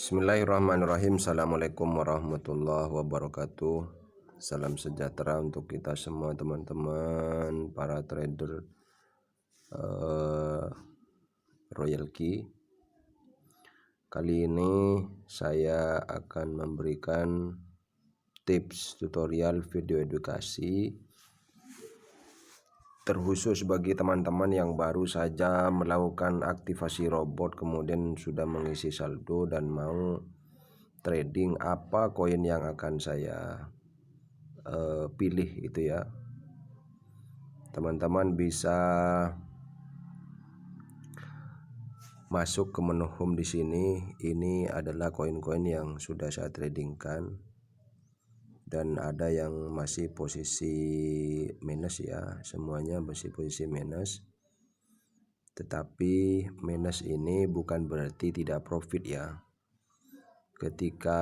Bismillahirrahmanirrahim. Assalamualaikum warahmatullahi wabarakatuh. Salam sejahtera untuk kita semua teman-teman para trader Royal Key. Kali ini saya akan memberikan tips tutorial video edukasi terkhusus bagi teman-teman yang baru saja melakukan aktivasi robot, kemudian sudah mengisi saldo dan mau trading apa koin yang akan saya pilih itu ya. Teman-teman bisa masuk ke menu home di sini. Ini adalah koin-koin yang sudah saya tradingkan dan ada yang masih posisi minus ya, semuanya masih posisi minus. Tetapi minus ini bukan berarti tidak profit ya. Ketika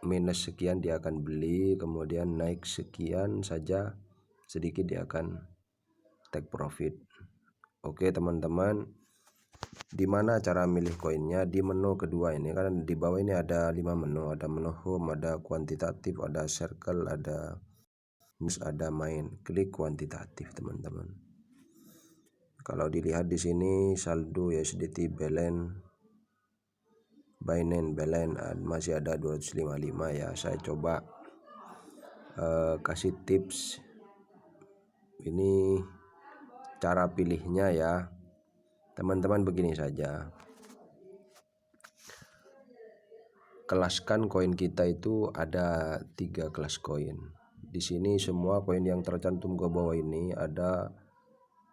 minus sekian dia akan beli, kemudian naik sekian saja sedikit dia akan take profit. Oke teman-teman, dimana cara milih koinnya? Di menu kedua ini kan di bawah ini ada 5 menu, ada menu home, ada kuantitatif, ada circle, ada news, ada main. Klik kuantitatif teman-teman. Kalau dilihat di sini saldo USDT balance Binance balance masih ada 255 ya. Saya coba kasih tips ini cara pilihnya ya teman-teman. Begini saja, kelaskan koin kita itu ada 3 kelas koin. Di sini semua koin yang tercantum ke bawah ini ada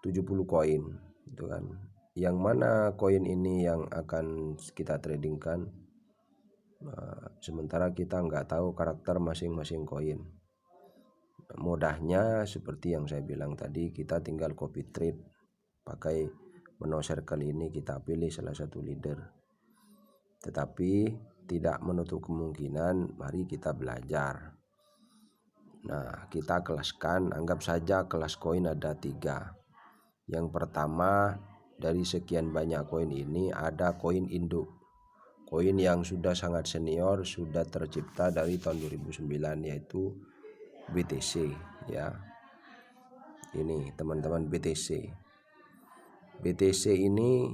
70 koin itu kan. Yang mana koin ini yang akan kita tradingkan? Sementara kita nggak tahu karakter masing-masing koin. Mudahnya seperti yang saya bilang tadi, kita tinggal copy trade pakai menu circle ini, kita pilih salah satu leader. Tetapi tidak menutup kemungkinan, mari kita belajar. Nah, kita kelaskan, anggap saja kelas koin ada 3. Yang pertama, dari sekian banyak koin ini ada koin induk, koin yang sudah sangat senior, sudah tercipta dari tahun 2009, yaitu BTC ya. Ini teman-teman, BTC ini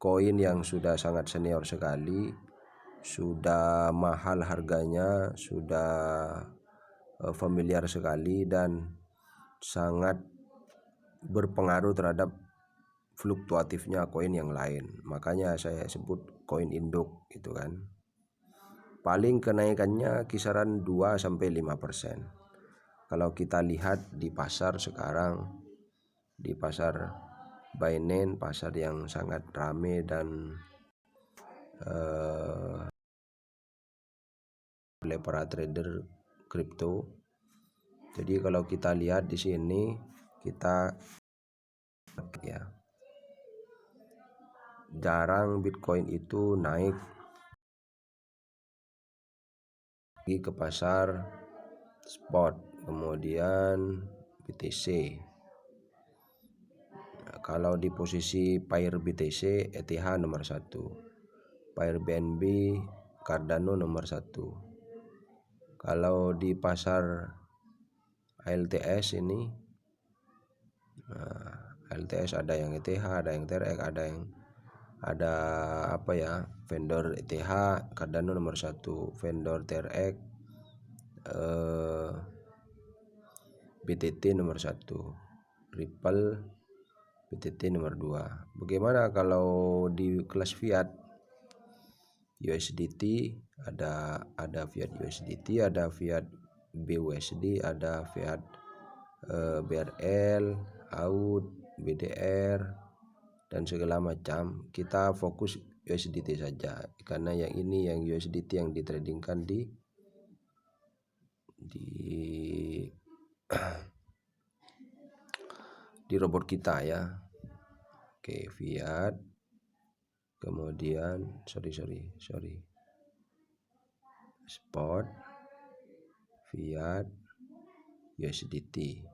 koin yang sudah sangat senior sekali, sudah mahal harganya, sudah familiar sekali dan sangat berpengaruh terhadap fluktuatifnya koin yang lain. Makanya saya sebut koin induk itu kan. Paling kenaikannya kisaran 2-5%. Kalau kita lihat di pasar sekarang, di pasar Binance, pasar yang sangat rame dan oleh para trader kripto. Jadi kalau kita lihat di sini, kita ya, jarang Bitcoin itu naik ke pasar spot, kemudian BTC. Nah, kalau di posisi pair BTC, ETH nomor 1, pair BNB, Cardano nomor 1. Kalau di pasar LTS ini, LTS ada yang ETH, ada yang TRX, ada apa ya, vendor ETH, Cardano nomor 1, vendor TRX, BTT nomor 1, Ripple, BTT nomor 2. Bagaimana kalau di kelas fiat? USDT ada fiat USDT, ada fiat BUSD, ada fiat BRL, AUD, BDR dan segala macam. Kita fokus USDT saja karena yang ini yang USDT yang ditradingkan di di robot kita ya. Oke, fiat, kemudian spot, fiat, USDT.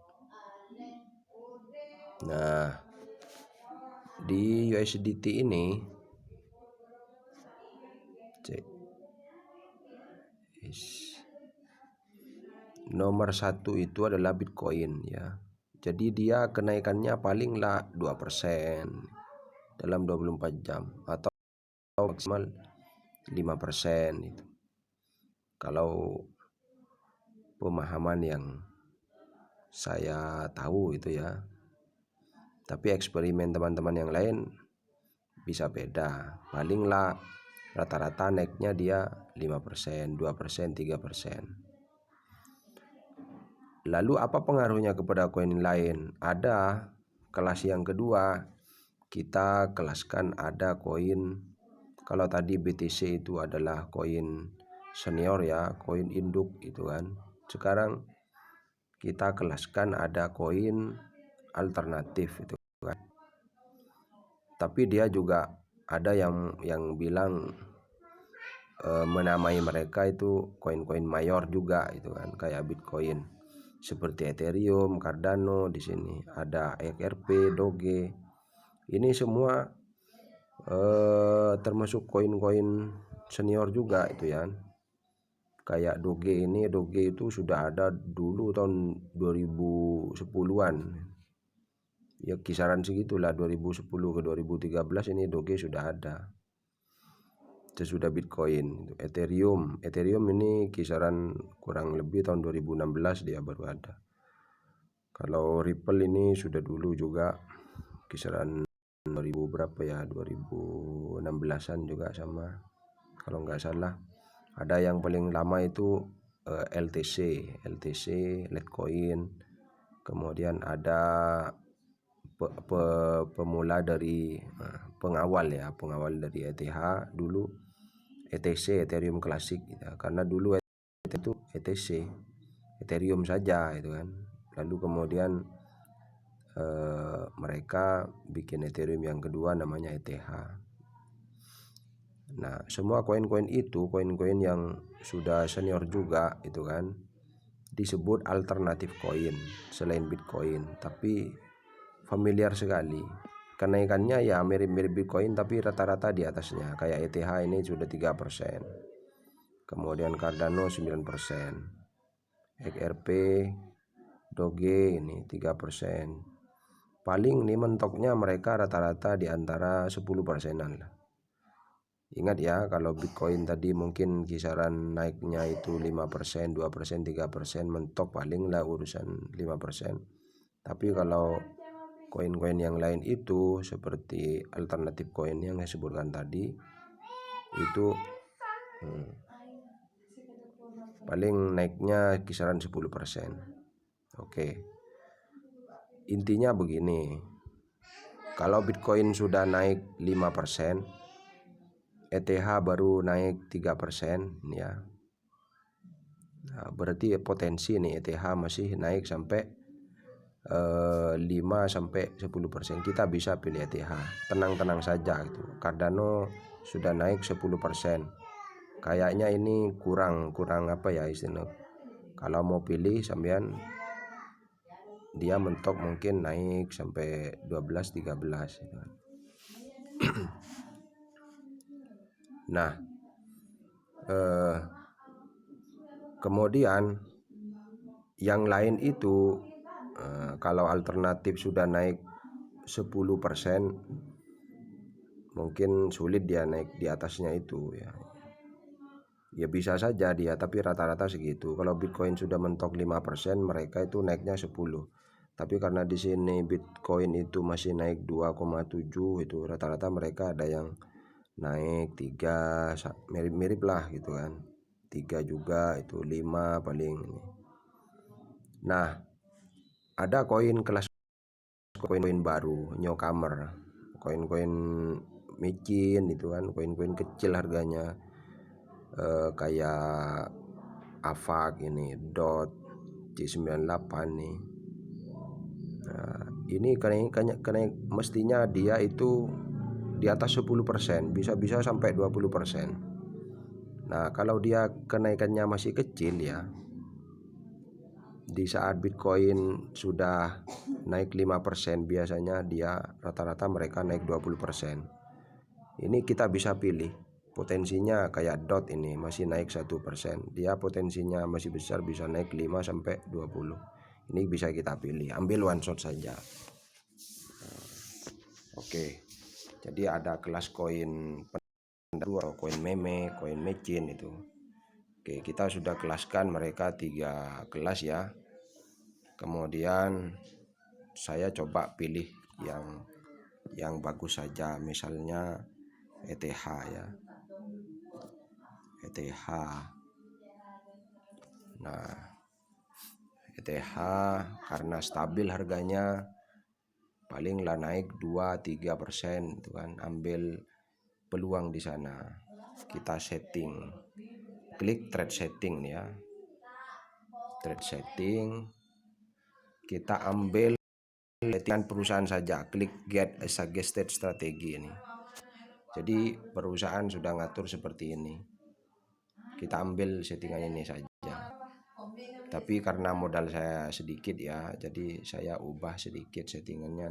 Nah, di USDT ini Cek. Nomor 1 itu adalah Bitcoin ya. Jadi dia kenaikannya palinglah 2% dalam 24 jam atau maksimal 5% itu. Kalau pemahaman yang saya tahu itu ya. Tapi eksperimen teman-teman yang lain bisa beda. Palinglah rata-rata naiknya dia 5%, 2%, 3%. Lalu apa pengaruhnya kepada koin lain? Ada kelas yang kedua, kita kelaskan ada koin. Kalau tadi BTC itu adalah koin senior ya, koin induk itu kan. Sekarang kita kelaskan ada koin alternatif itu kan. Tapi dia juga ada yang bilang menamai mereka itu koin-koin mayor juga itu kan, kayak Bitcoin. Seperti Ethereum, Cardano, di sini ada XRP, Doge. Ini semua termasuk koin-koin senior juga itu ya. Kayak Doge ini, Doge itu sudah ada dulu tahun 2010-an. Ya kisaran segitulah, 2010 ke 2013 ini Doge sudah ada. Sesudah Bitcoin. Ethereum ini kisaran kurang lebih tahun 2016 dia baru ada. Kalau Ripple ini sudah dulu juga kisaran 2000 berapa ya, 2016an juga sama kalau nggak salah. Ada yang paling lama itu LTC Litecoin. Kemudian ada pemula dari pengawal dari ETH dulu, ETC Ethereum Classic gitu. Karena dulu itu ETC Ethereum saja itu kan. Lalu kemudian mereka bikin Ethereum yang kedua namanya ETH. Nah, semua koin-koin itu koin-koin yang sudah senior juga itu kan disebut alternatif koin selain Bitcoin, tapi familiar sekali. Kenaikannya ya mirip-mirip Bitcoin tapi rata-rata di atasnya. Kayak ETH ini sudah 3%. Kemudian Cardano 9%. XRP, Doge ini 3%. Paling nih mentoknya mereka rata-rata di antara 10%-an lah. Ingat ya, kalau Bitcoin tadi mungkin kisaran naiknya itu 5%, 2%, 3%, mentok paling lah urusan 5%. Tapi kalau koin-koin yang lain itu seperti alternatif koin yang saya sebutkan tadi itu paling naiknya kisaran 10%. Oke. Intinya begini. Kalau Bitcoin sudah naik 5%, ETH baru naik 3% ya. Nah, berarti potensi nih ETH masih naik sampai 5-10%. Kita bisa pilih ETH. Tenang-tenang saja gitu. Cardano sudah naik 10%. Kayaknya ini kurang apa ya istilah. Kalau mau pilih sampean dia mentok mungkin naik sampai 12-13 gitu. Nah, kemudian yang lain itu kalau alternatif sudah naik 10%, mungkin sulit dia naik di atasnya itu ya. Ya bisa saja dia, tapi rata-rata segitu. Kalau Bitcoin sudah mentok 5%, mereka itu naiknya 10. Tapi karena di sini Bitcoin itu masih naik 2,7 itu rata-rata mereka ada yang naik 3, mirip-mirip lah gitu kan. 3 juga itu 5 paling. Nah, ada koin kelas koin baru, newcomer, koin-koin micin itu kan, koin-koin kecil harganya kayak AVAX ini, DOT, C98 nih. Nah, ini kenaikan mestinya dia itu di atas 10%, bisa sampai 20%. Nah, kalau dia kenaikannya masih kecil ya, di saat Bitcoin sudah naik 5%, biasanya dia rata-rata mereka naik 20%. Ini kita bisa pilih. potensinya kayak dot ini masih naik 1%, dia potensinya masih besar, bisa naik 5 sampai 20. Ini bisa kita pilih, ambil one shot saja. Oke, jadi ada kelas koin atau koin meme, koin mecin itu. Oke, kita sudah kelaskan mereka 3 kelas ya. Kemudian saya coba pilih yang bagus saja, misalnya ETH ya. ETH. Nah, ETH karena stabil harganya, palinglah naik 2-3% itu kan, ambil peluang di sana. Kita setting, klik trade setting ya, trade setting, kita ambil settingan perusahaan saja, klik get a suggested strategi ini. Jadi perusahaan sudah ngatur seperti ini, kita ambil settingan ini saja. Tapi karena modal saya sedikit ya, jadi saya ubah sedikit settingannya,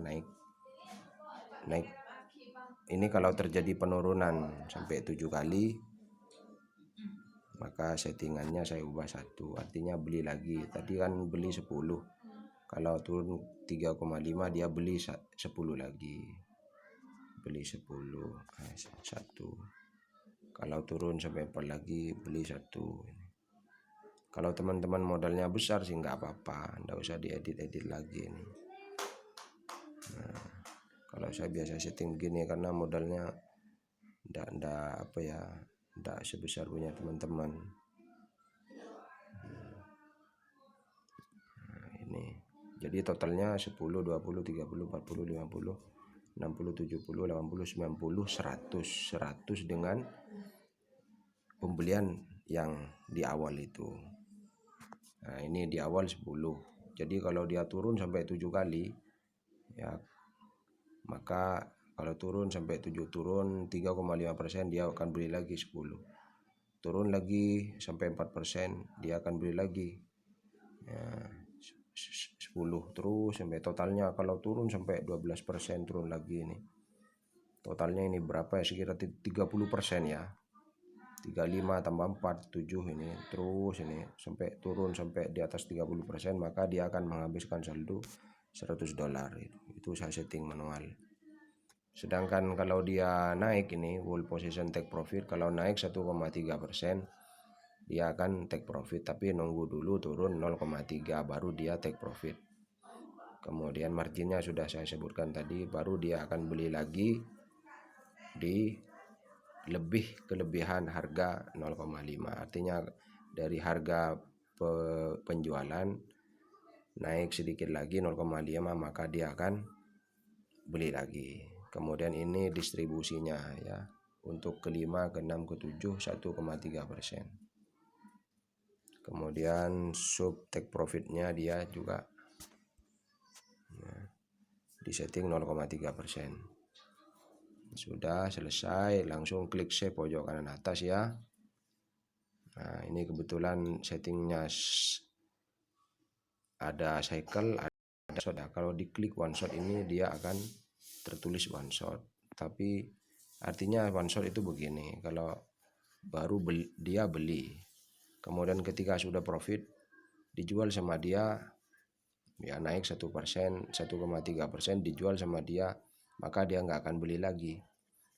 naik. Ini kalau terjadi penurunan sampai 7 kali, maka settingannya saya ubah 1, artinya beli lagi. Tadi kan beli 10, kalau turun 3,5 dia beli 10 lagi, beli 10, 1. Kalau turun sampai 4 lagi beli 1. Kalau teman-teman modalnya besar sih nggak apa-apa, nggak usah diedit-edit lagi nih. Nah, kalau saya biasa setting begini karena modalnya ndak sebesar punya teman-teman. Nah, ini jadi totalnya 10, 20, 30, 40, 50, 60, 70, 80, 90, 100 dengan pembelian yang di awal itu. Nah, ini di awal 10. Jadi kalau dia turun sampai 7 kali ya, maka kalau turun sampai 7, turun 3,5%, dia akan beli lagi 10. Turun lagi sampai 4%, dia akan beli lagi ya, 10 terus sampai totalnya. Kalau turun sampai 12%, turun lagi ini. Totalnya ini berapa ya? Sekitar 30% ya. 35 tambah 4, 7 ini. Terus ini sampai turun sampai di atas 30%, maka dia akan menghabiskan saldo $100. Itu saya setting manual. Sedangkan kalau dia naik ini full position take profit, kalau naik 1,3% dia akan take profit, tapi nunggu dulu turun 0,3 baru dia take profit. Kemudian marginnya sudah saya sebutkan tadi, baru dia akan beli lagi di kelebihan harga 0,5. Artinya dari harga penjualan naik sedikit lagi 0,5, maka dia akan beli lagi. Kemudian ini distribusinya ya, untuk ke-5, ke-6, ke-7 1,3%. Kemudian sub take profitnya dia juga ya, di setting 0,3%. Sudah selesai, langsung klik save pojok kanan atas ya. Nah, ini kebetulan settingnya ada cycle, ada shot. Kalau diklik one shot ini dia akan tertulis one shot, tapi artinya one shot itu begini, kalau baru dia beli, kemudian ketika sudah profit dijual sama dia ya, naik 1%, 1,3% dijual sama dia, maka dia nggak akan beli lagi,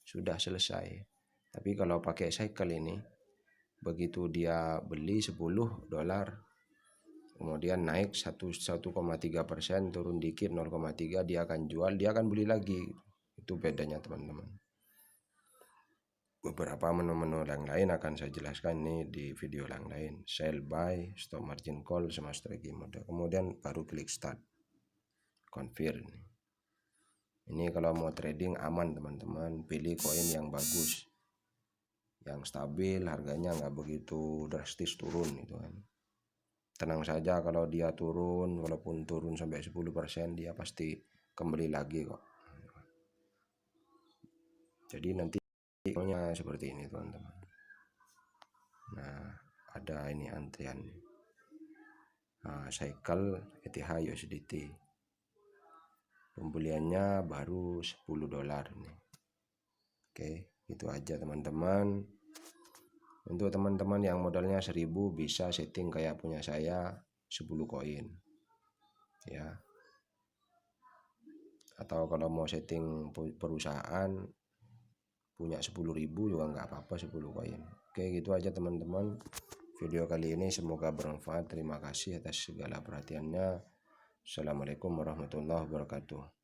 sudah selesai. Tapi kalau pakai cycle ini, begitu dia beli $10, kemudian naik 1,3%, turun dikit 0,3, dia akan jual, dia akan beli lagi. Itu bedanya teman-teman. Beberapa menu-menu yang lain akan saya jelaskan ini di video yang lain. Sell, buy, stop margin call, sama strategi mode. Kemudian baru klik start, confirm. Ini kalau mau trading aman teman-teman, pilih koin yang bagus, yang stabil, harganya nggak begitu drastis turun itu kan. Tenang saja kalau dia turun, walaupun turun sampai 10%, dia pasti kembali lagi kok. Jadi nanti seperti ini teman-teman. Nah, ada ini antrian. Nah, cycle ETH USDT. Pembeliannya baru $10 nih. Oke. Itu aja teman-teman. Untuk teman-teman yang modalnya 1000 bisa setting kayak punya saya 10 koin ya. Atau kalau mau setting perusahaan punya 10.000 juga nggak apa-apa, 10 koin. Oke, gitu aja teman-teman video kali ini, semoga bermanfaat. Terima kasih atas segala perhatiannya. Assalamualaikum warahmatullahi wabarakatuh.